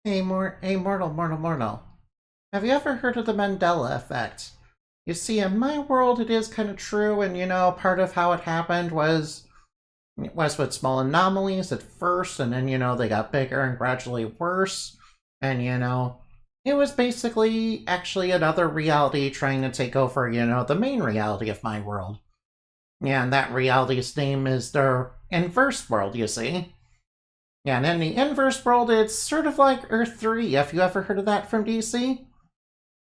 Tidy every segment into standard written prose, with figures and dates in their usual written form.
Hey, mortal. Have you ever heard of the Mandela effect? You see, in my world, it is kind of true, and part of how it happened was with small anomalies at first, and then they got bigger and gradually worse, and it was basically actually another reality trying to take over, the main reality of my world. Yeah, and that reality's name is the inverse world. You see. Yeah, and in the inverse world, it's sort of like Earth 3. Have you ever heard of that from DC?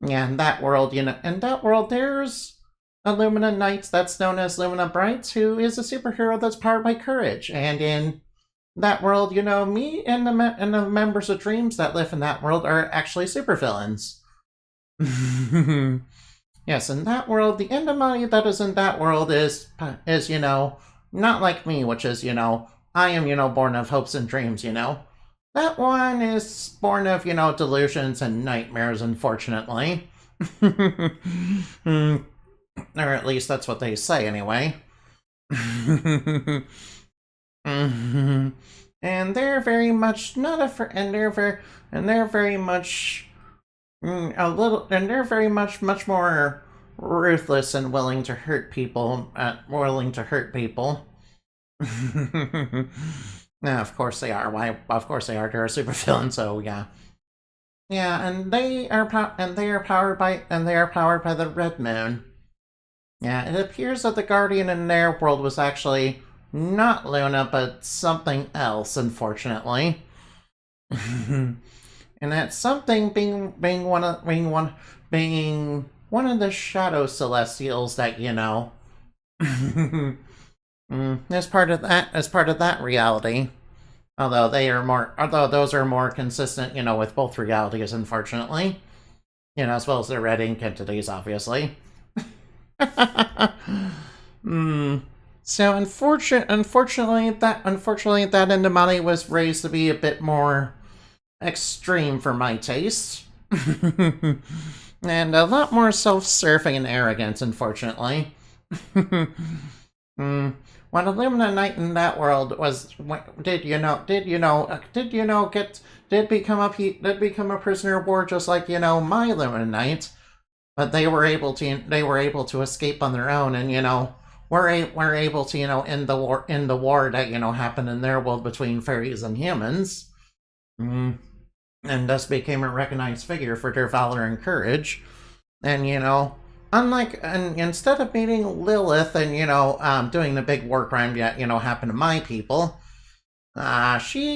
Yeah, in that world, there's a Lumina Knight that's known as Lumina Bright, who is a superhero that's powered by courage. And in that world, me and the members of Dreams that live in that world are actually supervillains. Yes, in that world, the Endemonic that is in that world is not like me, which is, I am, born of hopes and dreams. That one is born of, delusions and nightmares, unfortunately. Or at least that's what they say, anyway. And they're very much not and they're very much and they're very much more ruthless and willing to hurt people. Now, of course they are. Why? Of course they are. They're a supervillain, so yeah. Yeah, and they are powered by the Red Moon. Yeah, it appears that the Guardian in their world was actually not Luna, but something else, unfortunately. And that something being one of the Shadow Celestials that as part of that reality. Although those are more consistent, with both realities, unfortunately. As well as the red ink entities, obviously. So unfortunately, that Endemonic was raised to be a bit more extreme for my taste. And a lot more self-serving and arrogant, unfortunately. When Illumina Knight in that world did become a prisoner of war just like my Illumina Knight, but they were able to escape on their own, and were able to end the war that happened in their world between fairies and humans, and thus became a recognized figure for their valor and courage, and instead of meeting Lilith and doing the big war crime that happened to my people, saw saw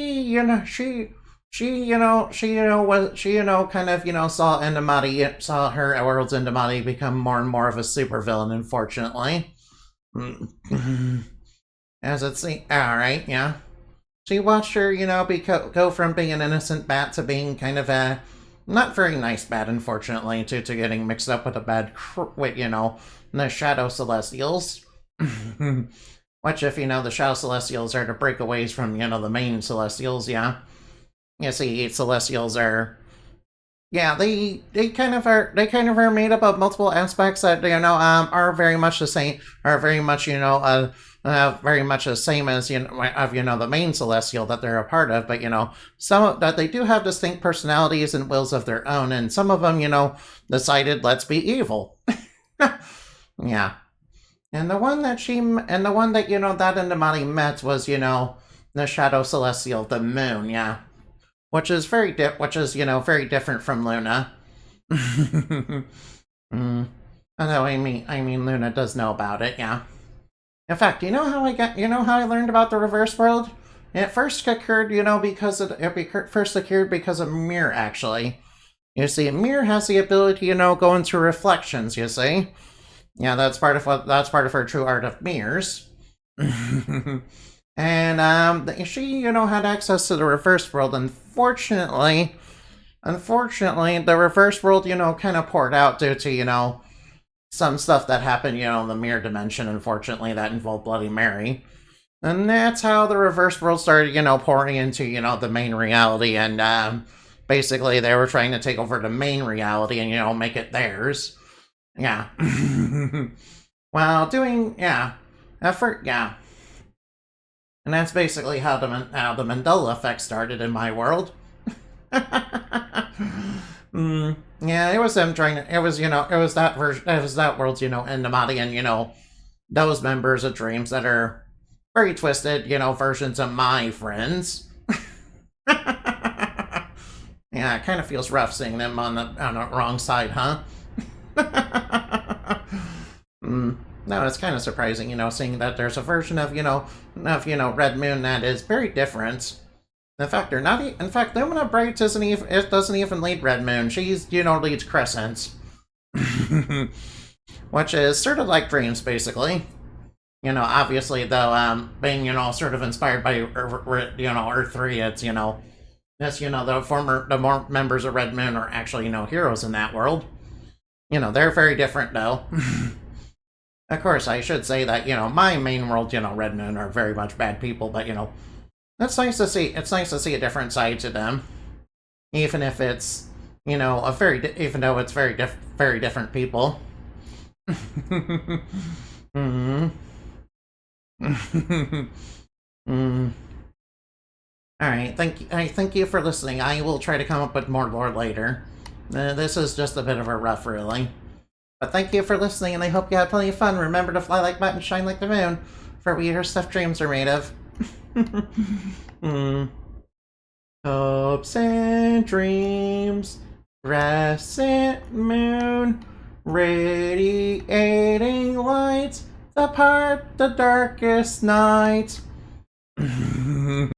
her world's Endemonic become more and more of a supervillain, unfortunately. As it seems, all right, yeah. She watched her, go from being an innocent bat to being kind of a not very nice bat, unfortunately, to getting mixed up with a with, the Shadow Celestials. Which, if the Shadow Celestials are the breakaways from, the main Celestials, yeah. You see, Celestials are, yeah, they kind of are made up of multiple aspects that are very much the same, are very much very much the same as of the main Celestial that they're a part of, but some that they do have distinct personalities and wills of their own, and some of them decided let's be evil. Yeah, and the one that that Endemonic met was the Shadow Celestial, the Moon, yeah, which is very very different from Luna. Although I mean Luna does know about it, yeah. In fact, how I learned about the reverse world? It first occurred, first occurred because of Mir, actually. You see, Mir has the ability, go into reflections, you see. Yeah, that's part of her true art of mirrors. And she, had access to the reverse world. Unfortunately, the reverse world, kind of poured out due to, some stuff that happened, in the mirror dimension, unfortunately, that involved Bloody Mary. And that's how the reverse world started, pouring into, the main reality. And basically, they were trying to take over the main reality and, make it theirs. Yeah. While doing, yeah. Effort, yeah. And that's basically how the Mandela effect started in my world. Yeah, it was them trying to, it was, it was that version, it was that world's, embodying, those members of Dreams that are very twisted, versions of my friends. Yeah, it kind of feels rough seeing them on the wrong side, huh? No, it's kind of surprising, seeing that there's a version of, Red Moon that is very different. In fact, they're not. In fact, Lumina Bright doesn't even lead Red Moon. She's, leads Crescent, which is sort of like Dreams, basically. Obviously, though, being, sort of inspired by, Earth 3, it's, the more members of Red Moon are actually, heroes in that world. They're very different, though. Of course, I should say that, my main world, Red Moon are very much bad people, but, it's nice to see a different side to them. Even if it's, even though it's very different people. Mm-hmm. Alright, thank you for listening. I will try to come up with more lore later. This is just a bit of a rough, really. But thank you for listening, and I hope you had plenty of fun. Remember to fly like Bat and shine like the moon, for we are stuff dreams are made of. Hopes and dreams, crescent moon, radiating light, the darkest night.